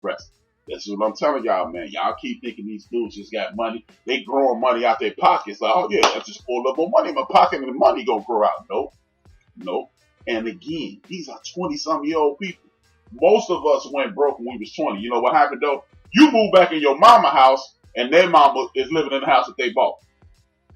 rest. That's what I'm telling y'all, man. Y'all keep thinking these dudes just got money. They growing money out their pockets. Like, oh yeah, I just pulled up more money in my pocket and the money gonna grow out. Nope. And again, these are 20-some-year-old people. Most of us went broke when we was 20. You know what happened though? You move back in your mama house and their mama is living in the house that they bought.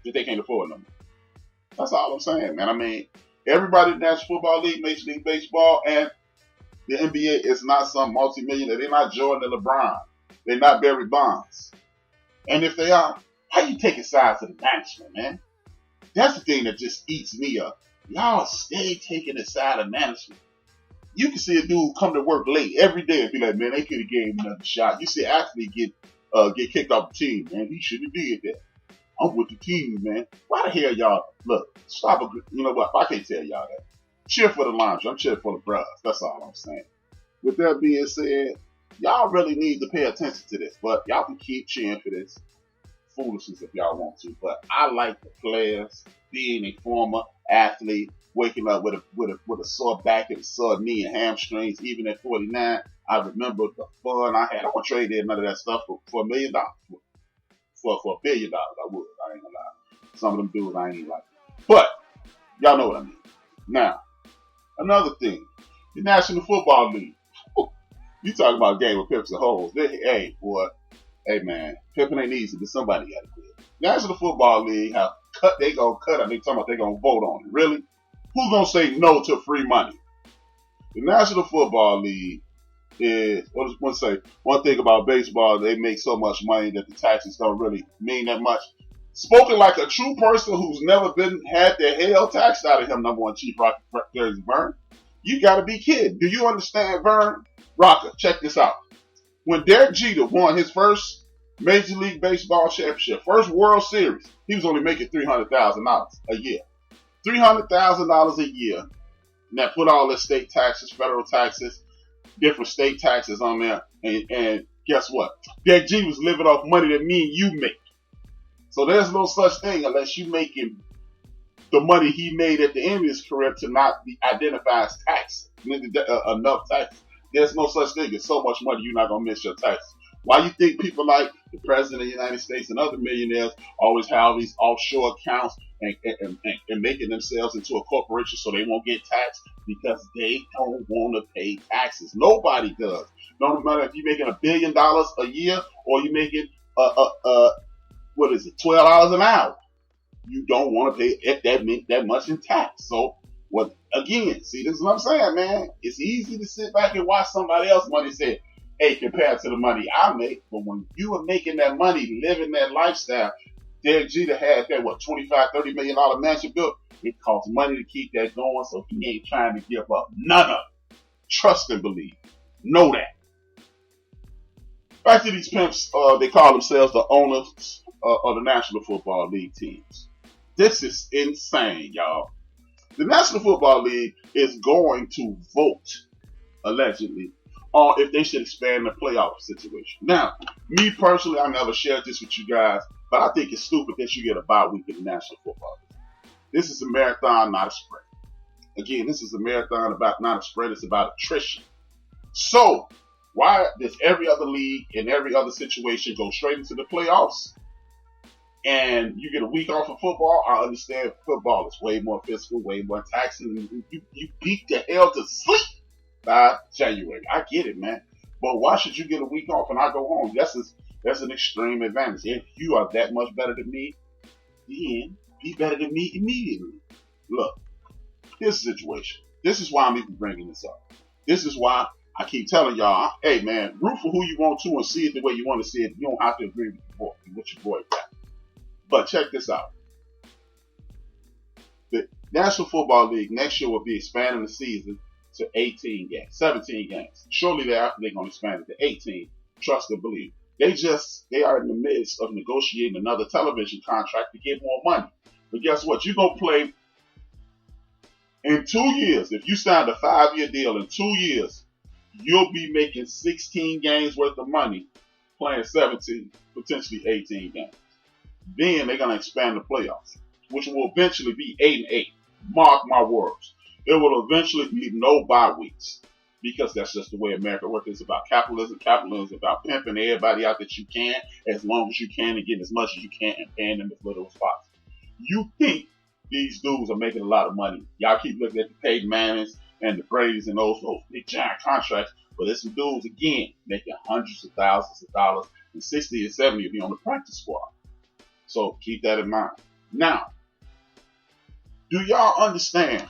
That they can't afford no more. That's all I'm saying, man. I mean, everybody in the National Football League, Major League Baseball, and the NBA is not some multi-millionaire. They're not Jordan and LeBron. They're not Barry Bonds. And if they are, how you taking sides of the management, man? That's the thing that just eats me up. Y'all stay taking the side of management. You can see a dude come to work late every day and be like, man, they could have gave him another shot. You see an athlete get kicked off the team, man. He shouldn't have did that. I'm with the team, man. Why the hell y'all, look, stop, you know what, I can't tell y'all that. Cheer for the Lions. I'm cheering for the Bros. That's all I'm saying. With that being said, y'all really need to pay attention to this, but y'all can keep cheering for this foolishness if y'all want to. But I like the players being a former athlete, waking up with a sore back and a sore knee and hamstrings. Even at 49, I remember the fun I had. I wouldn't trade in none of that stuff for $1 million. For $1 billion, I would. I ain't gonna lie. Some of them dudes I ain't like. But y'all know what I mean. Now, another thing, the National Football League. You talking about game of pimps and hoes? Hey, boy. Hey, man. Pimping ain't easy, but somebody got to do it. National Football League have cut. They gonna cut it. They talking about they gonna vote on it. Really? Who's gonna say no to free money? The National Football League is, one thing about baseball, they make so much money that the taxes don't really mean that much. Spoken like a true person who's never had the hell taxed out of him, number one Chief Rocker Jersey Vern. You gotta be kidding. Do you understand, Vern? Rocker, check this out. When Derek Jeter won his first Major League Baseball championship, first World Series, he was only making $300,000 a year. $300,000 a year. And that put all the state taxes, federal taxes, different state taxes on there. And guess what? Derek Jeter was living off money that me and you make. So there's no such thing unless you making the money he made at the end of his career to not be identified as tax, enough tax. There's no such thing. It's so much money you're not gonna miss your taxes. Why you think people like the President of the United States and other millionaires always have these offshore accounts and making themselves into a corporation so they won't get taxed? Because they don't want to pay taxes. Nobody does. No matter if you're making $1 billion a year or you're making $12 an hour. You don't want to pay that much in tax. So, again, see, this is what I'm saying, man. It's easy to sit back and watch somebody else's money and say, hey, compared to the money I make, but when you are making that money, living that lifestyle, Derek Jeter had that, $25-30 million mansion built. It costs money to keep that going, so he ain't trying to give up none of it. Trust and believe. Know that. Back to these pimps, they call themselves the owners of the National Football League teams. This is insane, y'all. The National Football League is going to vote, allegedly, on if they should expand the playoff situation. Now, me personally, I never shared this with you guys, but I think it's stupid that you get a bye week in the National Football League. This is a marathon, not a sprint. Again, this is a marathon not a sprint. It's about attrition. So, why does every other league in every other situation go straight into the playoffs? And you get a week off of football? I understand football is way more physical, way more taxing. You beat the hell to sleep by January. I get it, man. But why should you get a week off and I go home? That's an extreme advantage. If you are that much better than me, then be better than me immediately. Look, here's the situation. This is why I'm even bringing this up. This is why I keep telling y'all, hey, man, root for who you want to and see it the way you want to see it. You don't have to agree with your boy got. But check this out. The National Football League next year will be expanding the season to 17 games. Shortly thereafter, they're going to expand it to 18. Trust and believe. They are in the midst of negotiating another television contract to get more money. But guess what? You're going to play in 2 years. If you signed a 5-year deal in 2 years, you'll be making 16 games worth of money playing 17, potentially 18 games. Then they're going to expand the playoffs, which will eventually be 8-8. Mark my words. It will eventually be no bye weeks. because that's just the way America works. It's about capitalism. Capitalism is about pimping everybody out that you can, as long as you can, and getting as much as you can and paying them as little as possible. You think these dudes are making a lot of money. Y'all keep looking at the Peyton Mannings and the Bradys and those big giant contracts, but there's some dudes, again, making hundreds of thousands of dollars, and 60 and 70 will be on the practice squad. So keep that in mind. Now, do y'all understand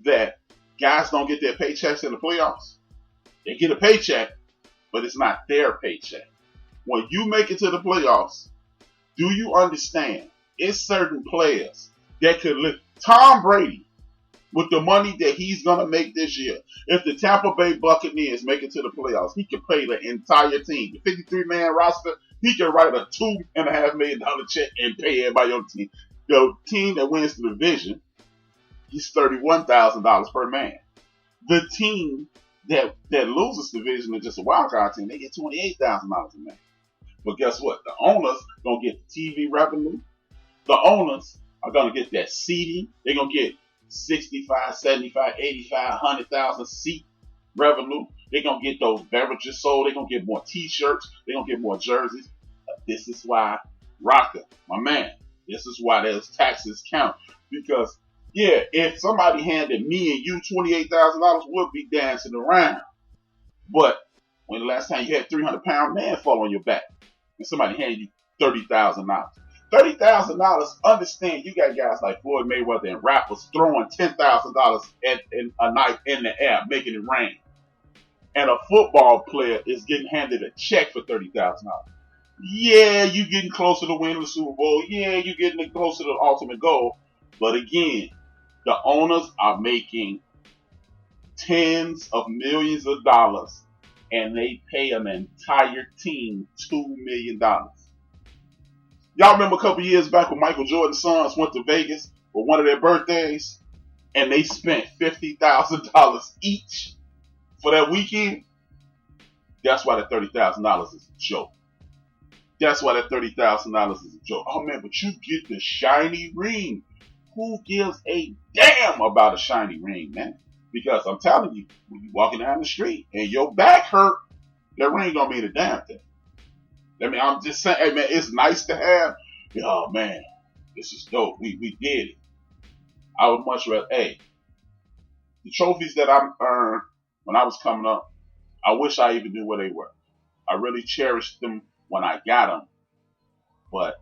that guys don't get their paychecks in the playoffs? They get a paycheck, but it's not their paycheck. When you make it to the playoffs, do you understand it's certain players that could live? Tom Brady, with the money that he's going to make this year, if the Tampa Bay Buccaneers make it to the playoffs, he can pay the entire team. The 53-man roster, he can write a $2.5 million check and pay everybody on the team. The team that wins the division, he's $31,000 per man. The team that loses the division is just a wild card team. They get $28,000 a man. But guess what? The owners gonna get the TV revenue. The owners are gonna get that seating. They're gonna get 65, 75, 85, 100,000 seat revenue. They're gonna get those beverages sold. They're gonna get more T-shirts. They're gonna get more jerseys. This is why, Rocker, my man, this is why those taxes count. Because, yeah, if somebody handed me and you $28,000, we'll be dancing around. But when the last time you had a 300-pound man fall on your back and somebody handed you $30,000? $30,000, understand you got guys like Floyd Mayweather and rappers throwing $10,000 in a night in the air, making it rain. And a football player is getting handed a check for $30,000. Yeah, you getting closer to winning the Super Bowl. Yeah, you getting closer to the ultimate goal. But again, the owners are making tens of millions of dollars, and they pay an entire team $2 million. Y'all remember a couple years back when Michael Jordan's sons went to Vegas for one of their birthdays, and they spent $50,000 each for that weekend? That's why that $30,000 is a joke. That's why that $30,000 is a joke. Oh man, but you get the shiny ring. Who gives a damn about a shiny ring, man? Because I'm telling you, when you're walking down the street and your back hurt, that ring don't mean a damn thing. I mean, I'm just saying, hey man, it's nice to have. Oh man, this is dope. We did it. I would much rather, the trophies that I earned when I was coming up, I wish I even knew where they were. I really cherished them when I got them. But,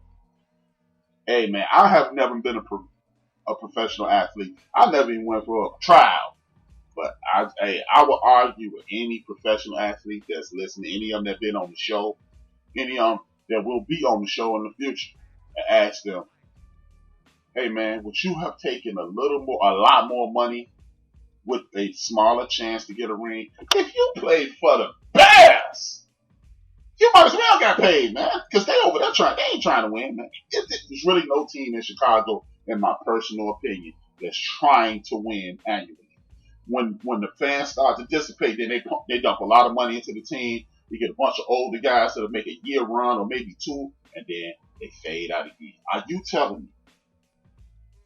hey man, I have never been a professional athlete. I never even went for a trial. But I will argue with any professional athlete that's listening, any of them that been on the show, any of them that will be on the show in the future, and ask them, hey man, would you have taken a lot more money with a smaller chance to get a ring? If you played for the Bears, you might as well got paid, man, because they over there they ain't trying to win, man. There's really no team in Chicago, in my personal opinion, that's trying to win annually. When the fans start to dissipate, then they dump a lot of money into the team. You get a bunch of older guys that'll make a year run or maybe two, and then they fade out again. Are you telling me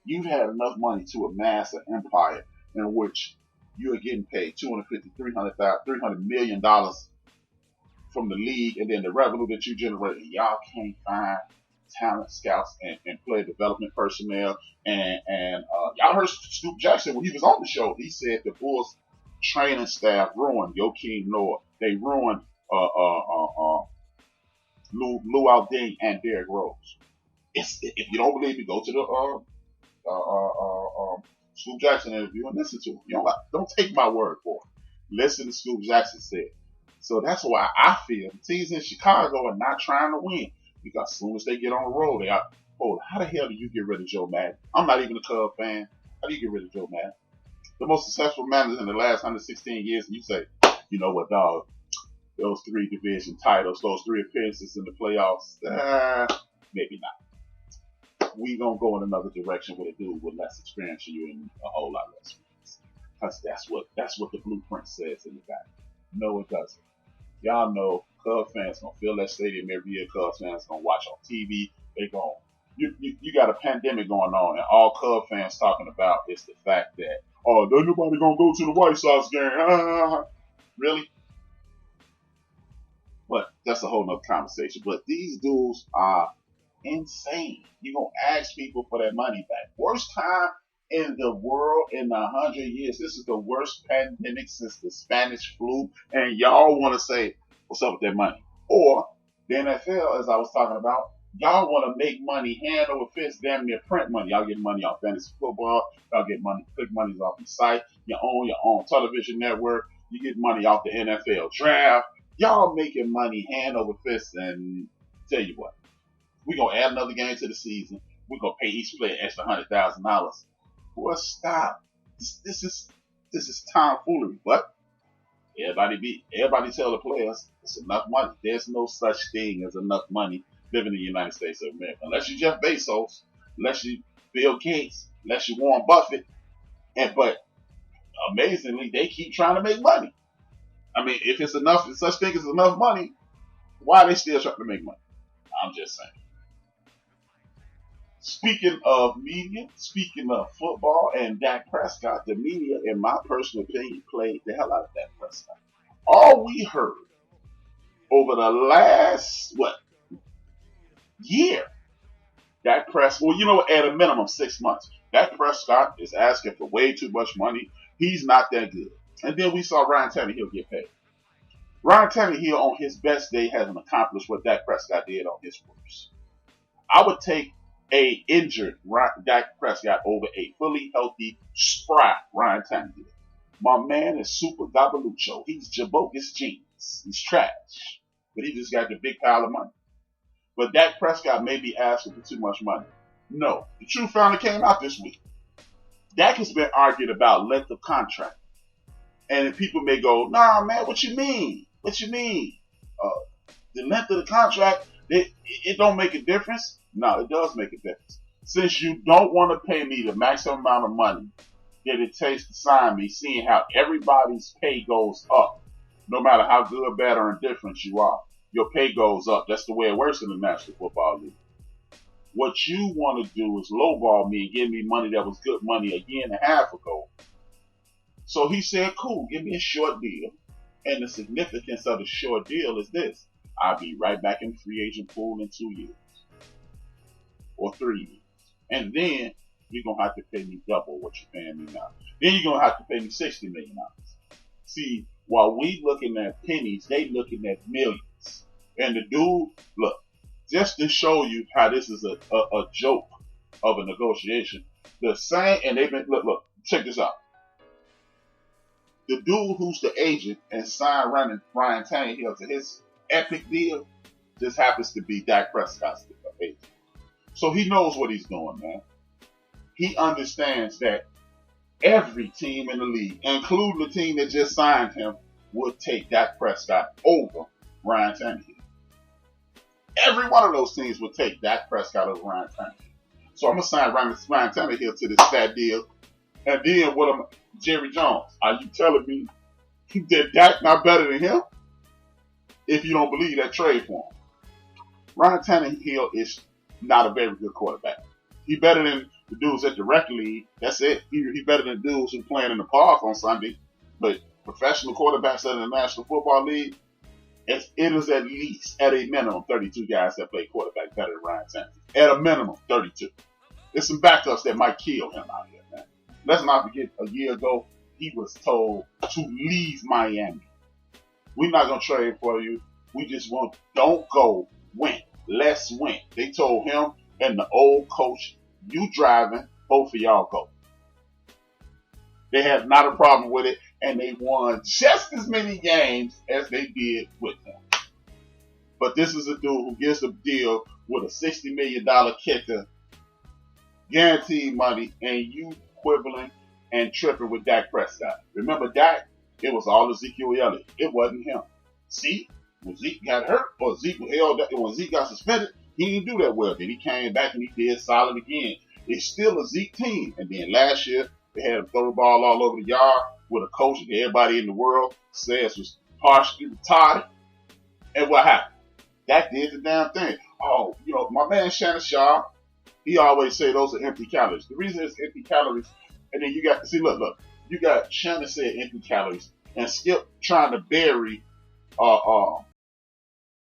you've had enough money to amass an empire in which you are getting paid $250, $300 million from the league, and then the revenue that you generate, and y'all can't find talent scouts and player development personnel, and y'all heard Scoop Jackson when he was on the show. He said the Bulls training staff ruined Joakim Noah. They ruined Lou Alding and Derrick Rose. If you don't believe me, go to the Scoop Jackson interview and listen to him. You don't take my word for it. Listen to Scoop Jackson said. So that's why I feel the teams in Chicago are not trying to win. Because as soon as they get on the road, they are, how the hell do you get rid of Joe Madden? I'm not even a Cubs fan. How do you get rid of Joe Madden? The most successful manager in the last 116 years, and you say, you know what, dog? Those 3 division titles, those 3 appearances in the playoffs, maybe not. We gonna go in another direction with a dude with less experience than you and a whole lot less experience. Because that's what the blueprint says in the back. No, it doesn't. Y'all know Cubs fans gonna fill that stadium every year. Cubs fans gonna watch on TV. They gonna you got a pandemic going on, and all Cubs fans talking about is the fact that Oh, there's nobody gonna go to the White Sox game. Really? But that's a whole nother conversation. But these dudes are insane. You're gonna ask people for their money back. Worst time in the world in 100 years. This is the worst pandemic since the Spanish flu, and y'all want to say, what's up with that money? Or the NFL, as I was talking about, y'all want to make money hand over fist, damn near print money. Y'all get money off fantasy football. Y'all get money, click money off the site. You own your own television network. You get money off the NFL draft. Y'all making money hand over fist, and tell you what, we're going to add another game to the season. We're going to pay each player extra $100,000. Boy, stop. This is tomfoolery. But everybody tell the players it's enough money. There's no such thing as enough money living in the United States of America. Unless you Jeff Bezos, unless you Bill Gates, unless you Warren Buffett. But amazingly, they keep trying to make money. I mean, if it's enough, if such thing as enough money, why are they still trying to make money? I'm just saying. Speaking of media, speaking of football and Dak Prescott, the media, in my personal opinion, played the hell out of Dak Prescott. All we heard over the last, year, Dak Prescott, at a minimum 6 months, Dak Prescott is asking for way too much money. He's not that good. And then we saw Ryan Tannehill get paid. Ryan Tannehill on his best day hasn't accomplished what Dak Prescott did on his worst. I would take a injured Dak Prescott over a fully healthy, spry Ryan Tannehill. My man is super gabalucho. He's jabogus genius. He's trash. But he just got the big pile of money. But Dak Prescott may be asking for too much money. No. The truth finally came out this week. Dak has been arguing about length of contract. And then people may go, nah, man, what you mean? What you mean? The length of the contract, it don't make a difference? No, it does make a difference. Since you don't want to pay me the maximum amount of money that it takes to sign me, seeing how everybody's pay goes up, no matter how good, bad, or indifferent you are, your pay goes up. That's the way it works in the National Football League. What you want to do is lowball me and give me money that was good money a year and a half ago. So he said, cool, give me a short deal. And the significance of the short deal is this. I'll be right back in the free agent pool in 2 years. Or 3 years. And then you're going to have to pay me double what you're paying me now. Then you're going to have to pay me $60 million. See, while we looking at pennies, they looking at millions. And the dude, look, just to show you how this is a joke of a negotiation, the same, and they've been, look, check this out. The dude who's the agent and signed Ryan Tannehill to his epic deal just happens to be Dak Prescott's agent. So he knows what he's doing, man. He understands that every team in the league, including the team that just signed him, would take Dak Prescott over Ryan Tannehill. Every one of those teams would take Dak Prescott over Ryan Tannehill. So I'm going to sign Ryan Tannehill to this fat deal. And then Jerry Jones, are you telling me that Dak not better than him? If you don't believe that trade for him. Ryan Tannehill is not a very good quarterback. He better than the dudes at the rec league. That's it. He better than dudes who playing in the park on Sunday. But professional quarterbacks in the National Football League, it is at least, at a minimum, 32 guys that play quarterback better than Ryan Tannehill. At a minimum, 32. There's some backups that might kill him out here, man. Let's not forget, a year ago, he was told to leave Miami. We're not going to trade for you. We just don't go, win. Let's win. They told him and the old coach, you driving, both of y'all go. They had not a problem with it, and they won just as many games as they did with him. But this is a dude who gets a deal with a $60 million kicker, guaranteed money, and you quibbling and tripping with Dak Prescott. Remember Dak? It was all Ezekiel Elliott. It wasn't him. See? When Zeke got hurt, or Zeke held up, when Zeke got suspended, he didn't do that well. Then he came back and he did solid again. It's still a Zeke team. And then last year, they had him throw the ball all over the yard with a coach that everybody in the world says was partially retarded. And what happened? Dak did the damn thing. Oh, my man Shannon Sharp, he always say those are empty calories. The reason it's empty calories, and then you got to see, look, You got Shannon said empty calories, and Skip trying to bury